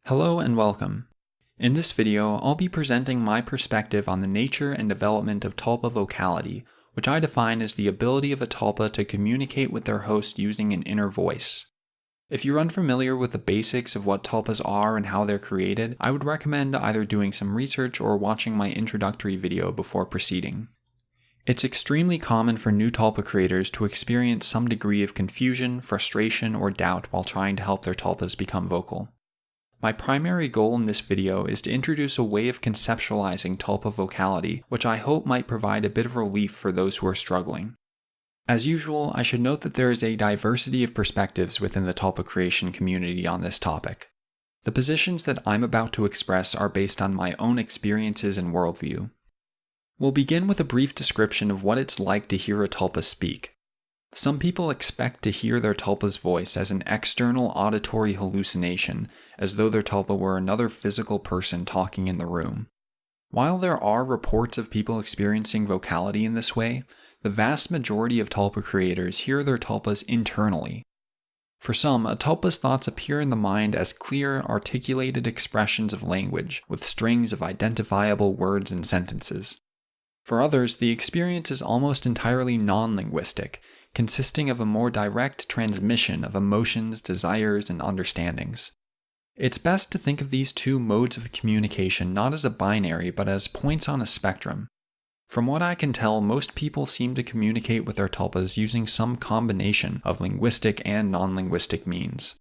Hello and welcome. In this video, I'll be presenting my perspective on the nature and development of Tulpa Vocality, which I define as the ability of a tulpa to communicate with their host using an inner voice. If you're unfamiliar with the basics of what tulpas are and how they're created, I would recommend either doing some research or watching my introductory video before proceeding. It's extremely common for new tulpa creators to experience some degree of confusion, frustration, or doubt while trying to help their tulpas become vocal. My primary goal in this video is to introduce a way of conceptualizing Tulpa Vocality, which I hope might provide a bit of relief for those who are struggling. As usual, I should note that there is a diversity of perspectives within the Tulpa creation community on this topic. The positions that I'm about to express are based on my own experiences and worldview. We'll begin with a brief description of what it's like to hear a tulpa speak. Some people expect to hear their tulpa's voice as an external auditory hallucination, as though their tulpa were another physical person talking in the room. While there are reports of people experiencing vocality in this way, the vast majority of tulpa creators hear their tulpas internally. For some, a tulpa's thoughts appear in the mind as clear, articulated expressions of language, with strings of identifiable words and sentences. For others, the experience is almost entirely non-linguistic, consisting of a more direct transmission of emotions, desires, and understandings. It's best to think of these two modes of communication not as a binary, but as points on a spectrum. From what I can tell, most people seem to communicate with their tulpas using some combination of linguistic and non-linguistic means.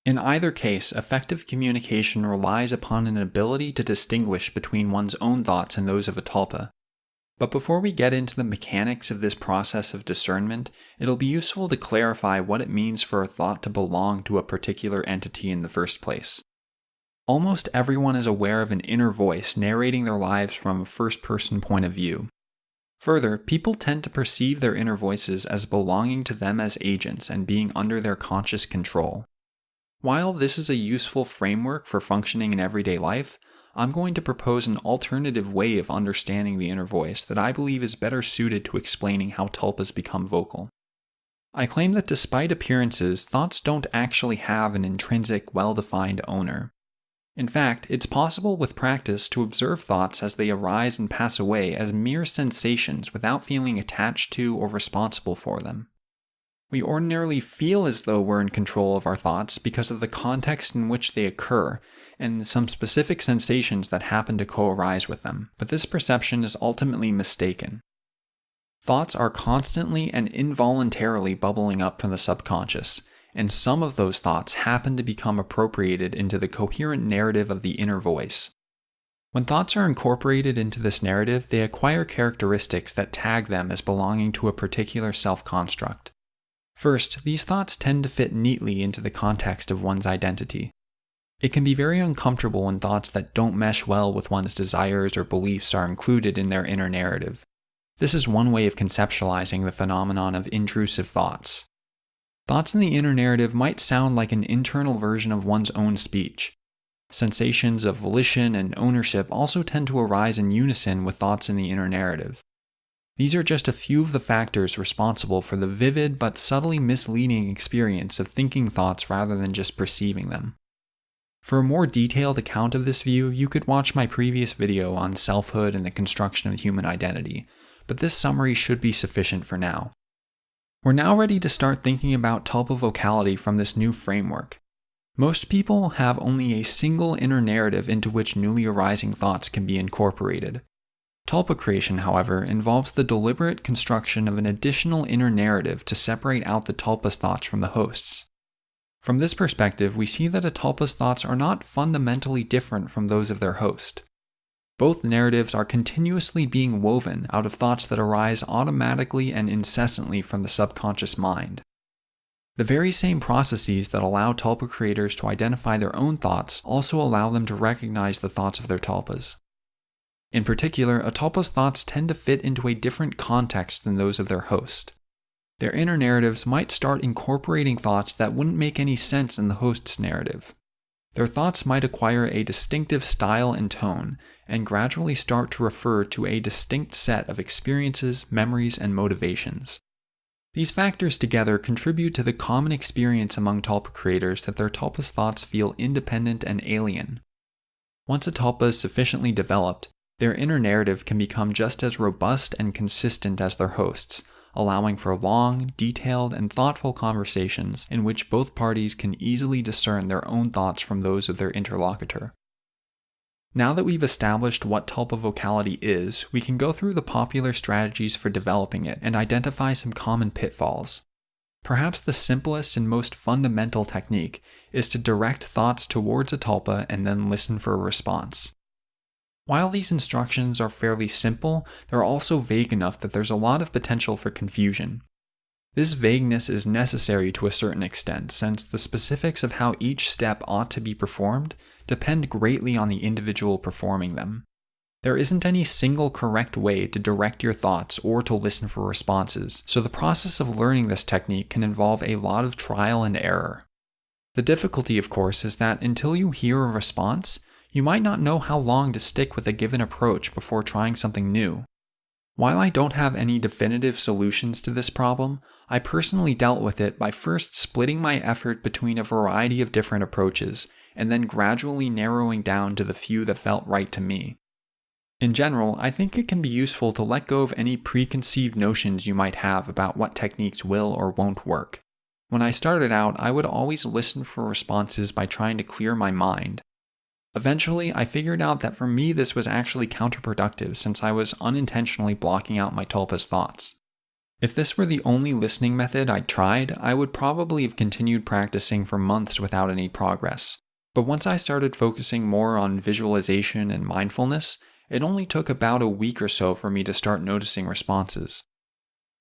In either case, effective communication relies upon an ability to distinguish between one's own thoughts and those of a tulpa. But before we get into the mechanics of this process of discernment, it'll be useful to clarify what it means for a thought to belong to a particular entity in the first place. Almost everyone is aware of an inner voice narrating their lives from a first-person point of view. Further, people tend to perceive their inner voices as belonging to them as agents and being under their conscious control. While this is a useful framework for functioning in everyday life, I'm going to propose an alternative way of understanding the inner voice that I believe is better suited to explaining how tulpas become vocal. I claim that despite appearances, thoughts don't actually have an intrinsic, well-defined owner. In fact, it's possible with practice to observe thoughts as they arise and pass away as mere sensations without feeling attached to or responsible for them. We ordinarily feel as though we're in control of our thoughts because of the context in which they occur and some specific sensations that happen to co-arise with them, but this perception is ultimately mistaken. Thoughts are constantly and involuntarily bubbling up from the subconscious, and some of those thoughts happen to become appropriated into the coherent narrative of the inner voice. When thoughts are incorporated into this narrative, they acquire characteristics that tag them as belonging to a particular self-construct. First, these thoughts tend to fit neatly into the context of one's identity. It can be very uncomfortable when thoughts that don't mesh well with one's desires or beliefs are included in their inner narrative. This is one way of conceptualizing the phenomenon of intrusive thoughts. Thoughts in the inner narrative might sound like an internal version of one's own speech. Sensations of volition and ownership also tend to arise in unison with thoughts in the inner narrative. These are just a few of the factors responsible for the vivid but subtly misleading experience of thinking thoughts rather than just perceiving them. For a more detailed account of this view, you could watch my previous video on selfhood and the construction of human identity, but this summary should be sufficient for now. We're now ready to start thinking about Tulpa Vocality from this new framework. Most people have only a single inner narrative into which newly arising thoughts can be incorporated. Tulpa creation, however, involves the deliberate construction of an additional inner narrative to separate out the tulpa's thoughts from the host's. From this perspective, we see that a tulpa's thoughts are not fundamentally different from those of their host. Both narratives are continuously being woven out of thoughts that arise automatically and incessantly from the subconscious mind. The very same processes that allow tulpa creators to identify their own thoughts also allow them to recognize the thoughts of their tulpas. In particular, a tulpa's thoughts tend to fit into a different context than those of their host. Their inner narratives might start incorporating thoughts that wouldn't make any sense in the host's narrative. Their thoughts might acquire a distinctive style and tone, and gradually start to refer to a distinct set of experiences, memories, and motivations. These factors together contribute to the common experience among Tulpa creators that their Tulpa's thoughts feel independent and alien. Once a Tulpa is sufficiently developed, their inner narrative can become just as robust and consistent as their hosts, allowing for long, detailed, and thoughtful conversations in which both parties can easily discern their own thoughts from those of their interlocutor. Now that we've established what Tulpa Vocality is, we can go through the popular strategies for developing it and identify some common pitfalls. Perhaps the simplest and most fundamental technique is to direct thoughts towards a Tulpa and then listen for a response. While these instructions are fairly simple, they're also vague enough that there's a lot of potential for confusion. This vagueness is necessary to a certain extent, since the specifics of how each step ought to be performed depend greatly on the individual performing them. There isn't any single correct way to direct your thoughts or to listen for responses, so the process of learning this technique can involve a lot of trial and error. The difficulty, of course, is that until you hear a response, you might not know how long to stick with a given approach before trying something new. While I don't have any definitive solutions to this problem, I personally dealt with it by first splitting my effort between a variety of different approaches, and then gradually narrowing down to the few that felt right to me. In general, I think it can be useful to let go of any preconceived notions you might have about what techniques will or won't work. When I started out, I would always listen for responses by trying to clear my mind. Eventually, I figured out that for me this was actually counterproductive since I was unintentionally blocking out my Tulpa's thoughts. If this were the only listening method I'd tried, I would probably have continued practicing for months without any progress. But once I started focusing more on visualization and mindfulness, it only took about a week or so for me to start noticing responses.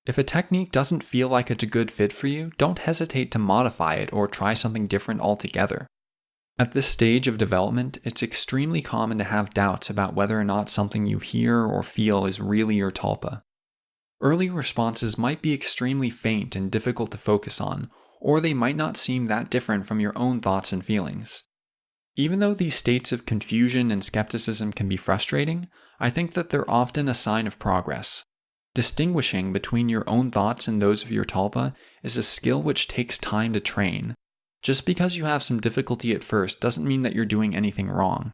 If a technique doesn't feel like it's a good fit for you, don't hesitate to modify it or try something different altogether. At this stage of development, it's extremely common to have doubts about whether or not something you hear or feel is really your Tulpa. Early responses might be extremely faint and difficult to focus on, or they might not seem that different from your own thoughts and feelings. Even though these states of confusion and skepticism can be frustrating, I think that they're often a sign of progress. Distinguishing between your own thoughts and those of your Tulpa is a skill which takes time to train. Just because you have some difficulty at first doesn't mean that you're doing anything wrong.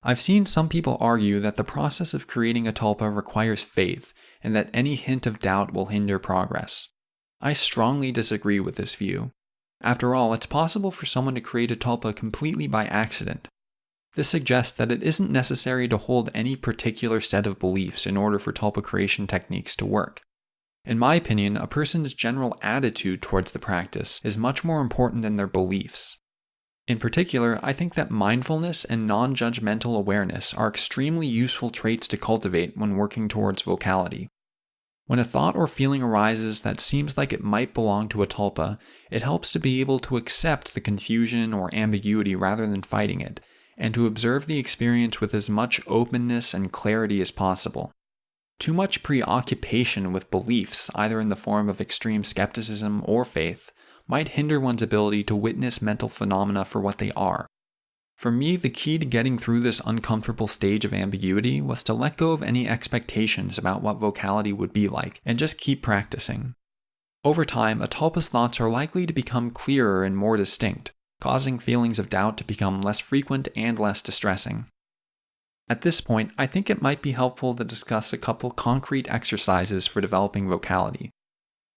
I've seen some people argue that the process of creating a Tulpa requires faith, and that any hint of doubt will hinder progress. I strongly disagree with this view. After all, it's possible for someone to create a Tulpa completely by accident. This suggests that it isn't necessary to hold any particular set of beliefs in order for Tulpa creation techniques to work. In my opinion, a person's general attitude towards the practice is much more important than their beliefs. In particular, I think that mindfulness and non-judgmental awareness are extremely useful traits to cultivate when working towards vocality. When a thought or feeling arises that seems like it might belong to a Tulpa, it helps to be able to accept the confusion or ambiguity rather than fighting it, and to observe the experience with as much openness and clarity as possible. Too much preoccupation with beliefs, either in the form of extreme skepticism or faith, might hinder one's ability to witness mental phenomena for what they are. For me, the key to getting through this uncomfortable stage of ambiguity was to let go of any expectations about what vocality would be like, and just keep practicing. Over time, a Tulpa's thoughts are likely to become clearer and more distinct, causing feelings of doubt to become less frequent and less distressing. At this point, I think it might be helpful to discuss a couple concrete exercises for developing vocality.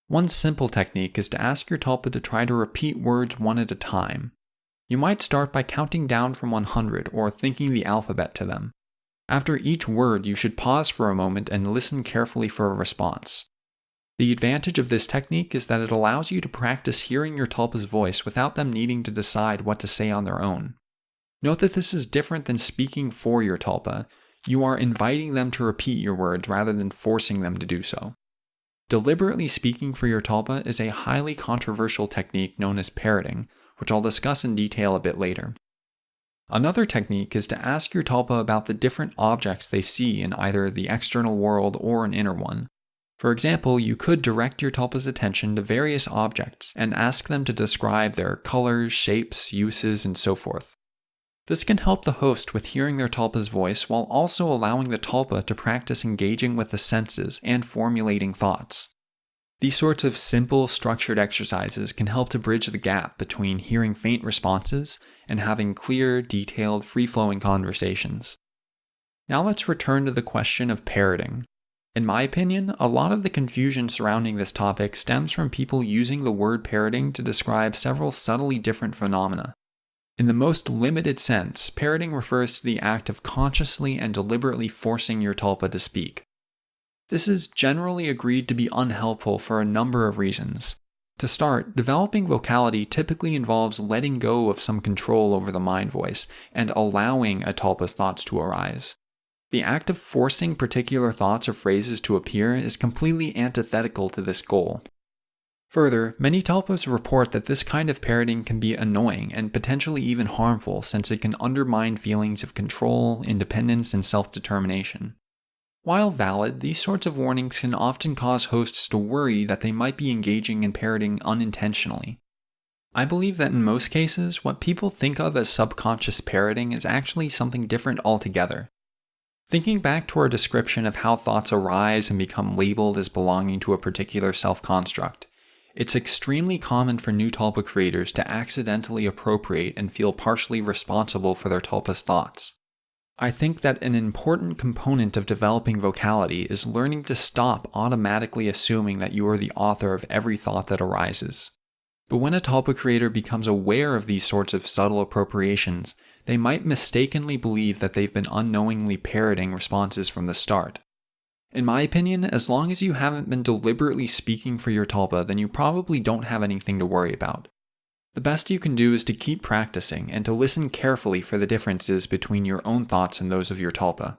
One simple technique is to ask your Tulpa to try to repeat words one at a time. You might start by counting down from 100 or thinking the alphabet to them. After each word, you should pause for a moment and listen carefully for a response. The advantage of this technique is that it allows you to practice hearing your Tulpa's voice without them needing to decide what to say on their own. Note that this is different than speaking for your Tulpa. You are inviting them to repeat your words rather than forcing them to do so. Deliberately speaking for your Tulpa is a highly controversial technique known as parroting, which I'll discuss in detail a bit later. Another technique is to ask your Tulpa about the different objects they see in either the external world or an inner one. For example, you could direct your Tulpa's attention to various objects and ask them to describe their colors, shapes, uses, and so forth. This can help the host with hearing their Tulpa's voice while also allowing the Tulpa to practice engaging with the senses and formulating thoughts. These sorts of simple, structured exercises can help to bridge the gap between hearing faint responses and having clear, detailed, free-flowing conversations. Now let's return to the question of parroting. In my opinion, a lot of the confusion surrounding this topic stems from people using the word parroting to describe several subtly different phenomena. In the most limited sense, parroting refers to the act of consciously and deliberately forcing your tulpa to speak. This is generally agreed to be unhelpful for a number of reasons. To start, developing vocality typically involves letting go of some control over the mind voice and allowing a tulpa's thoughts to arise. The act of forcing particular thoughts or phrases to appear is completely antithetical to this goal. Further, many tulpas report that this kind of parroting can be annoying and potentially even harmful since it can undermine feelings of control, independence, and self-determination. While valid, these sorts of warnings can often cause hosts to worry that they might be engaging in parroting unintentionally. I believe that in most cases, what people think of as subconscious parroting is actually something different altogether. Thinking back to our description of how thoughts arise and become labeled as belonging to a particular self-construct, it's extremely common for new tulpa creators to accidentally appropriate and feel partially responsible for their tulpa's thoughts. I think that an important component of developing vocality is learning to stop automatically assuming that you are the author of every thought that arises. But when a tulpa creator becomes aware of these sorts of subtle appropriations, they might mistakenly believe that they've been unknowingly parroting responses from the start. In my opinion, as long as you haven't been deliberately speaking for your tulpa, then you probably don't have anything to worry about. The best you can do is to keep practicing and to listen carefully for the differences between your own thoughts and those of your tulpa.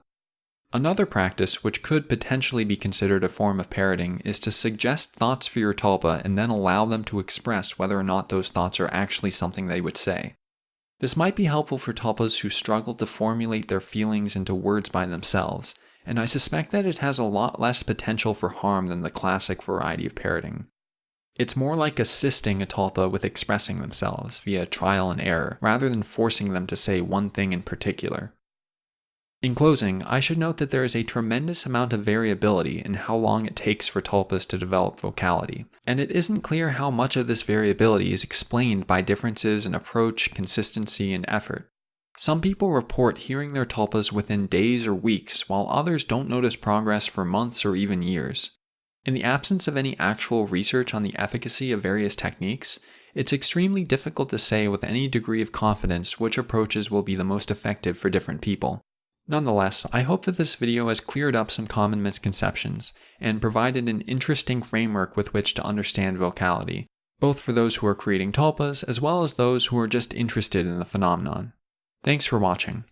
Another practice which could potentially be considered a form of parroting is to suggest thoughts for your tulpa and then allow them to express whether or not those thoughts are actually something they would say. This might be helpful for tulpas who struggle to formulate their feelings into words by themselves, and I suspect that it has a lot less potential for harm than the classic variety of parroting. It's more like assisting a tulpa with expressing themselves via trial and error, rather than forcing them to say one thing in particular. In closing, I should note that there is a tremendous amount of variability in how long it takes for tulpas to develop vocality, and it isn't clear how much of this variability is explained by differences in approach, consistency, and effort. Some people report hearing their tulpas within days or weeks, while others don't notice progress for months or even years. In the absence of any actual research on the efficacy of various techniques, it's extremely difficult to say with any degree of confidence which approaches will be the most effective for different people. Nonetheless, I hope that this video has cleared up some common misconceptions and provided an interesting framework with which to understand vocality, both for those who are creating tulpas as well as those who are just interested in the phenomenon. Thanks for watching.